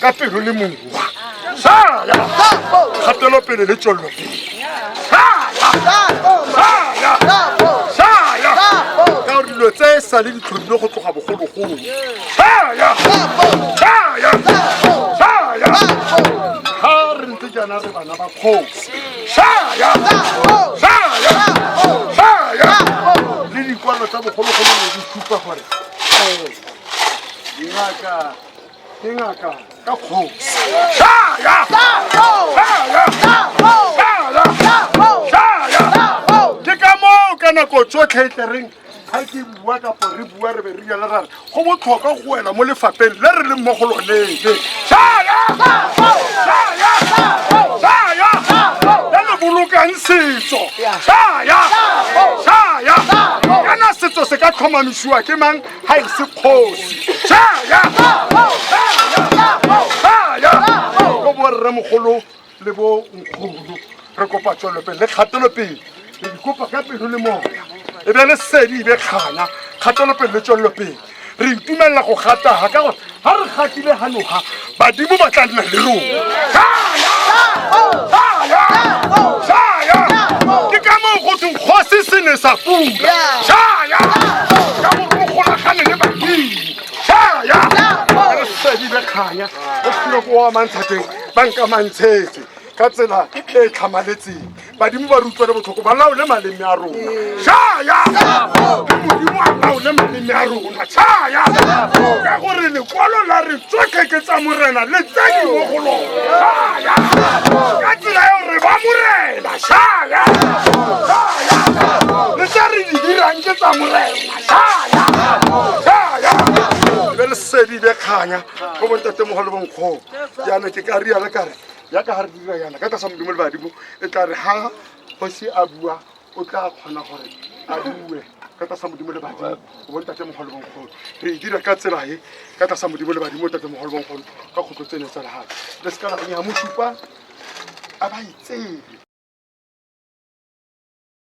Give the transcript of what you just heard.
ka pelo le mowa saya kgatelo pele le tswello pele saya ka dilo tse sa le ditlhodile go tloga bogologolo saya ha re ntse jana re bana ba kgosi saya le dikwalo tsa bogologolo le di supa gore dingaka ka kgosi ke ka moo ka nako tsotlhe tlereng ga ke bua kapo re bua re be re jala rare go botlhokwa go wela mo lefapeng le re leng mo go loneng le bolokang setso kana setso se ka tlhomamisiwa ke mang ga e se kgosi go borremogolo le bo nkgolo re kopa tswelopele le kgatelopele re dikopa ka pelo le moya e be le sedi e be kganya kgatelopele le tswelopele re itumelela go gataga ka gore ga re gatile ganoga badimo ba tla nna le rona ke ka moo go thong kgosi se ne sa pula ka gore o golagane le badimo re sedi be kganya o seno ko wa mantshateng banka mantshetse ka tsela e tlhamaletseng badimo ba rutswa le botlhoko ba laole maleme a rona modimo a laole maleme a rona ka gore lekwalo la re tsotlhe ke tsa morena le tse di mo go lona ka tsela eo re ba morena le tse re di dirang ke tsa morena be le sedi be kganya go bontatemogolo bonkgogo jaana ke ka riala kare ya ka ga re dira yana ka tlasa modimo le badimo e tla re ga kgosi a bua o tla kgona gore a bue ka tlasa modimo le badimo o bontatemogolo bonkgogo re e dira ka tsela e ka tlasa modimo le badimo o ntatemogolo bonkgogo ka kgotlo tsene tsa legape le se ka la ya mosupa a ba itsele